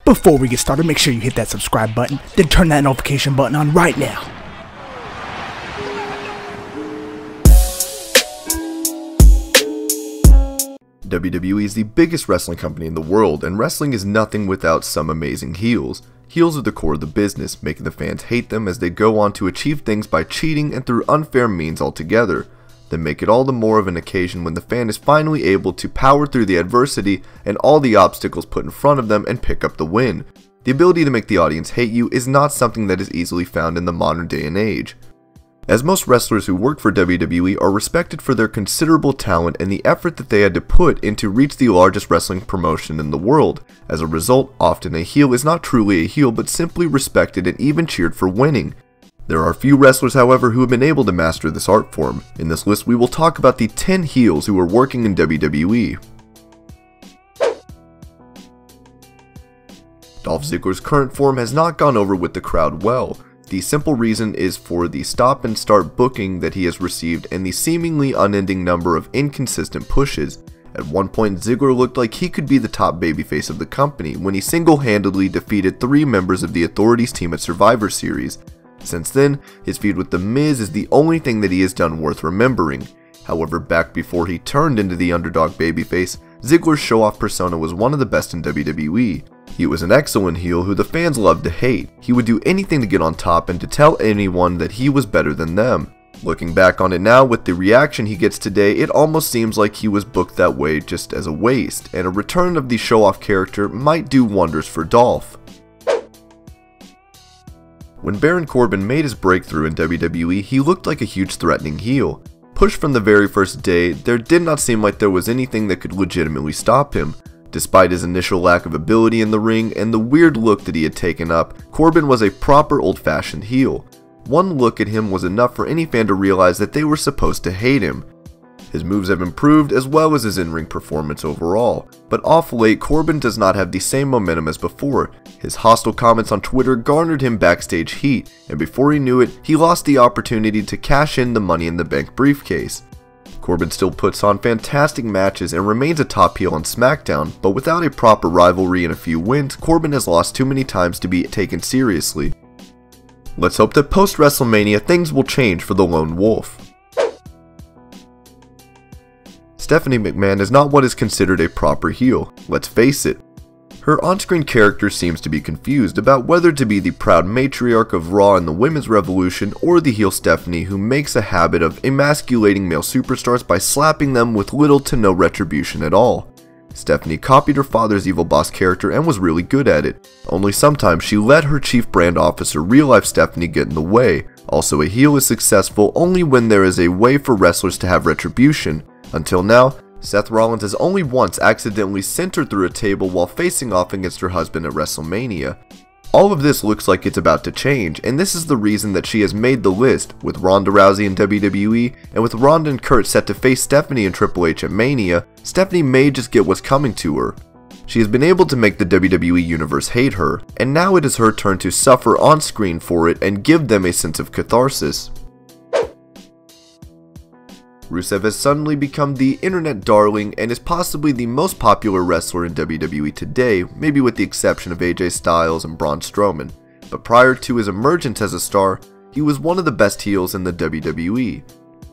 Before we get started, make sure you hit that subscribe button, then turn that notification button on right now. WWE is the biggest wrestling company in the world, and wrestling is nothing without some amazing heels. Heels are the core of the business, making the fans hate them as they go on to achieve things by cheating and through unfair means altogether. They make it all the more of an occasion when the fan is finally able to power through the adversity and all the obstacles put in front of them and pick up the win. The ability to make the audience hate you is not something that is easily found in the modern day and age, as most wrestlers who work for WWE are respected for their considerable talent and the effort that they had to put in to reach the largest wrestling promotion in the world. As a result, often a heel is not truly a heel but simply respected and even cheered for winning. There are few wrestlers, however, who have been able to master this art form. In this list, we will talk about the 10 heels who are working in WWE. Dolph Ziggler's current form has not gone over with the crowd well. The simple reason is for the stop and start booking that he has received and the seemingly unending number of inconsistent pushes. At one point, Ziggler looked like he could be the top babyface of the company when he single-handedly defeated 3 members of the Authorities team at Survivor Series. Since then, his feud with The Miz is the only thing that he has done worth remembering. However, back before he turned into the underdog babyface, Ziggler's show-off persona was one of the best in WWE. He was an excellent heel who the fans loved to hate. He would do anything to get on top and to tell anyone that he was better than them. Looking back on it now with the reaction he gets today, it almost seems like he was booked that way just as a waste, and a return of the show-off character might do wonders for Dolph. When Baron Corbin made his breakthrough in WWE, he looked like a huge threatening heel. Pushed from the very first day, there did not seem like there was anything that could legitimately stop him. Despite his initial lack of ability in the ring and the weird look that he had taken up, Corbin was a proper old-fashioned heel. One look at him was enough for any fan to realize that they were supposed to hate him. His moves have improved as well as his in-ring performance overall, but off late Corbin does not have the same momentum as before. His hostile comments on Twitter garnered him backstage heat, and before he knew it, he lost the opportunity to cash in the Money in the Bank briefcase. Corbin still puts on fantastic matches and remains a top heel on SmackDown, but without a proper rivalry and a few wins, Corbin has lost too many times to be taken seriously. Let's hope that post-WrestleMania things will change for the Lone Wolf. Stephanie McMahon is not what is considered a proper heel, let's face it. Her on-screen character seems to be confused about whether to be the proud matriarch of Raw in the Women's Revolution or the heel Stephanie who makes a habit of emasculating male superstars by slapping them with little to no retribution at all. Stephanie copied her father's evil boss character and was really good at it, only sometimes she let her chief brand officer real-life Stephanie get in the way. Also, a heel is successful only when there is a way for wrestlers to have retribution. Until now, Seth Rollins has only once accidentally sent her through a table while facing off against her husband at WrestleMania. All of this looks like it's about to change, and this is the reason that she has made the list, with Ronda Rousey in WWE, and with Ronda and Kurt set to face Stephanie and Triple H at Mania. Stephanie may just get what's coming to her. She has been able to make the WWE Universe hate her, and now it is her turn to suffer on screen for it and give them a sense of catharsis. Rusev has suddenly become the internet darling and is possibly the most popular wrestler in WWE today, maybe with the exception of AJ Styles and Braun Strowman. But prior to his emergence as a star, he was one of the best heels in the WWE.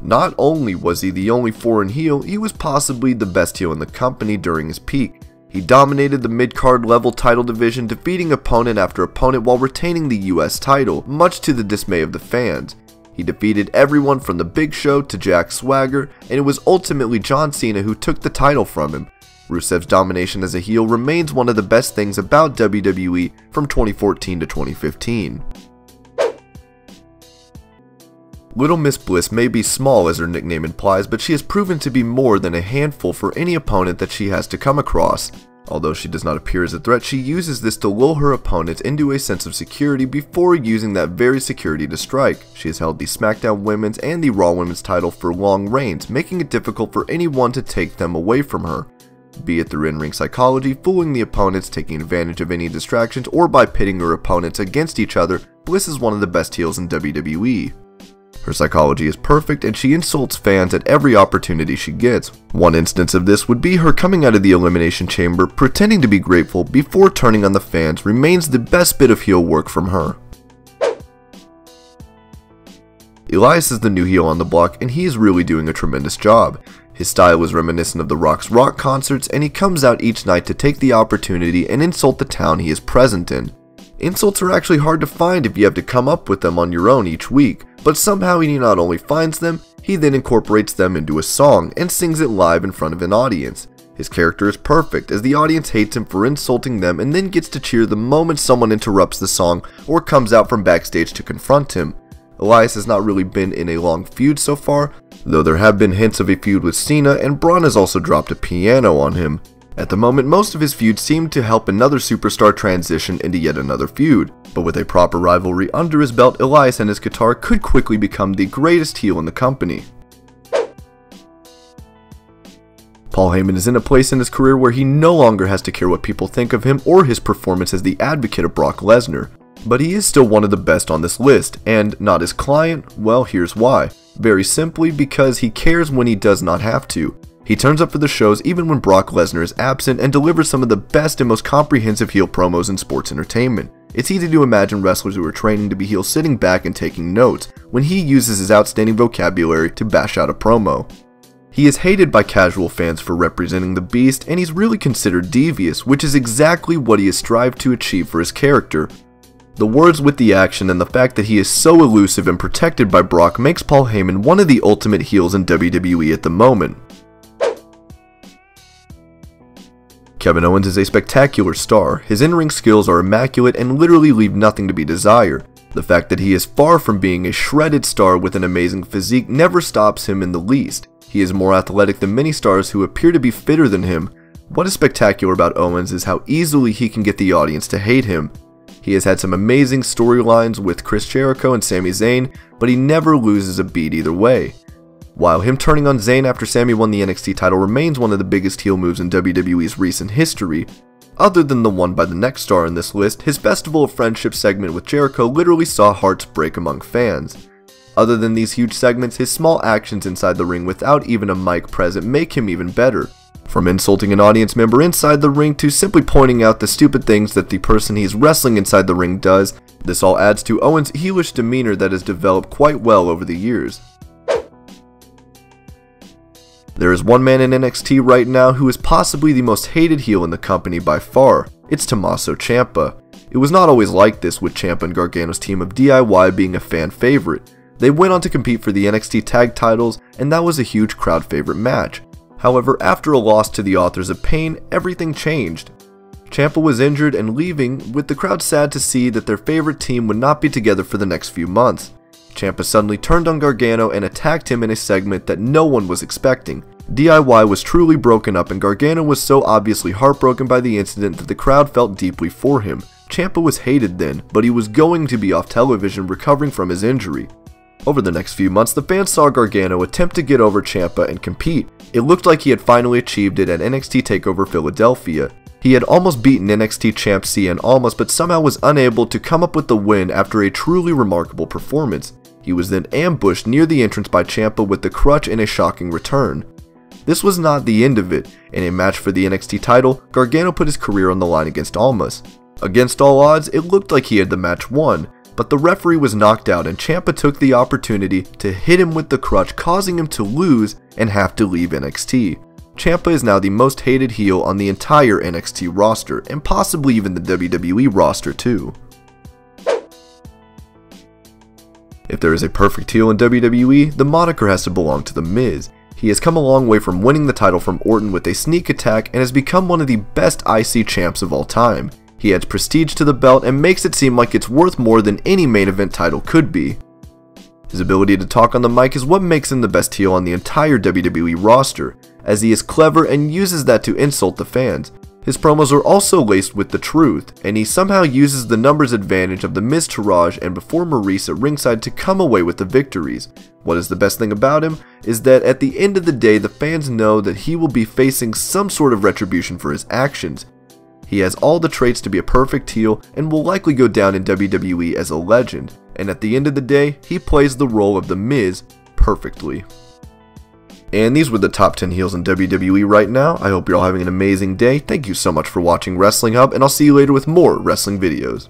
Not only was he the only foreign heel, he was possibly the best heel in the company during his peak. He dominated the mid-card level title division, defeating opponent after opponent while retaining the US title, much to the dismay of the fans. He defeated everyone from The Big Show to Jack Swagger, and it was ultimately John Cena who took the title from him. Rusev's domination as a heel remains one of the best things about WWE from 2014 to 2015. Little Miss Bliss may be small as her nickname implies, but she has proven to be more than a handful for any opponent that she has to come across. Although she does not appear as a threat, she uses this to lull her opponents into a sense of security before using that very security to strike. She has held the SmackDown Women's and the Raw Women's title for long reigns, making it difficult for anyone to take them away from her. Be it through in-ring psychology, fooling the opponents, taking advantage of any distractions, or by pitting her opponents against each other, Bliss is one of the best heels in WWE. Her psychology is perfect and she insults fans at every opportunity she gets. One instance of this would be her coming out of the Elimination Chamber pretending to be grateful before turning on the fans remains the best bit of heel work from her. Elias is the new heel on the block and he is really doing a tremendous job. His style is reminiscent of The Rock's rock concerts and he comes out each night to take the opportunity and insult the town he is present in. Insults are actually hard to find if you have to come up with them on your own each week, but somehow he not only finds them, he then incorporates them into a song and sings it live in front of an audience. His character is perfect as the audience hates him for insulting them and then gets to cheer the moment someone interrupts the song or comes out from backstage to confront him. Elias has not really been in a long feud so far, though there have been hints of a feud with Cena and Braun has also dropped a piano on him. At the moment, most of his feuds seem to help another superstar transition into yet another feud, but with a proper rivalry under his belt, Elias and his guitar could quickly become the greatest heel in the company. Paul Heyman is in a place in his career where he no longer has to care what people think of him or his performance as the advocate of Brock Lesnar. But he is still one of the best on this list, and not his client. Well, here's why. Very simply because he cares when he does not have to. He turns up for the shows even when Brock Lesnar is absent and delivers some of the best and most comprehensive heel promos in sports entertainment. It's easy to imagine wrestlers who are training to be heels sitting back and taking notes when he uses his outstanding vocabulary to bash out a promo. He is hated by casual fans for representing the Beast, and he's really considered devious, which is exactly what he has strived to achieve for his character. The words with the action and the fact that he is so elusive and protected by Brock makes Paul Heyman one of the ultimate heels in WWE at the moment. Kevin Owens is a spectacular star. His in-ring skills are immaculate and literally leave nothing to be desired. The fact that he is far from being a shredded star with an amazing physique never stops him in the least. He is more athletic than many stars who appear to be fitter than him. What is spectacular about Owens is how easily he can get the audience to hate him. He has had some amazing storylines with Chris Jericho and Sami Zayn, but he never loses a beat either way. While him turning on Zayn after Sami won the NXT title remains one of the biggest heel moves in WWE's recent history, other than the one by the next star in this list, his Festival of Friendship segment with Jericho literally saw hearts break among fans. Other than these huge segments, his small actions inside the ring without even a mic present make him even better. From insulting an audience member inside the ring to simply pointing out the stupid things that the person he's wrestling inside the ring does, this all adds to Owens' heelish demeanor that has developed quite well over the years. There is one man in NXT right now who is possibly the most hated heel in the company by far. It's Tommaso Ciampa. It was not always like this, with Ciampa and Gargano's team of DIY being a fan favorite. They went on to compete for the NXT tag titles, and that was a huge crowd favorite match. However, after a loss to the Authors of Pain, everything changed. Ciampa was injured and leaving, with the crowd sad to see that their favorite team would not be together for the next few months. Ciampa suddenly turned on Gargano and attacked him in a segment that no one was expecting. DIY was truly broken up and Gargano was so obviously heartbroken by the incident that the crowd felt deeply for him. Ciampa was hated then, but he was going to be off television recovering from his injury. Over the next few months, the fans saw Gargano attempt to get over Ciampa and compete. It looked like he had finally achieved it at NXT TakeOver Philadelphia. He had almost beaten NXT champ Cien Almas, but somehow was unable to come up with the win after a truly remarkable performance. He was then ambushed near the entrance by Ciampa with the crutch in a shocking return. This was not the end of it. In a match for the NXT title, Gargano put his career on the line against Almas. Against all odds, it looked like he had the match won, but the referee was knocked out and Ciampa took the opportunity to hit him with the crutch, causing him to lose and have to leave NXT. Ciampa is now the most hated heel on the entire NXT roster, and possibly even the WWE roster too. If there is a perfect heel in WWE, the moniker has to belong to The Miz. He has come a long way from winning the title from Orton with a sneak attack and has become one of the best IC champs of all time. He adds prestige to the belt and makes it seem like it's worth more than any main event title could be. His ability to talk on the mic is what makes him the best heel on the entire WWE roster, as he is clever and uses that to insult the fans. His promos are also laced with the truth, and he somehow uses the numbers advantage of the Miz Taraj and before Maurice at ringside to come away with the victories. What is the best thing about him is that at the end of the day the fans know that he will be facing some sort of retribution for his actions. He has all the traits to be a perfect heel and will likely go down in WWE as a legend. and at the end of the day, he plays the role of The Miz perfectly. And these were the top 10 heels in WWE right now. I hope you're all having an amazing day. Thank you so much for watching Wrestling Hub, and I'll see you later with more wrestling videos.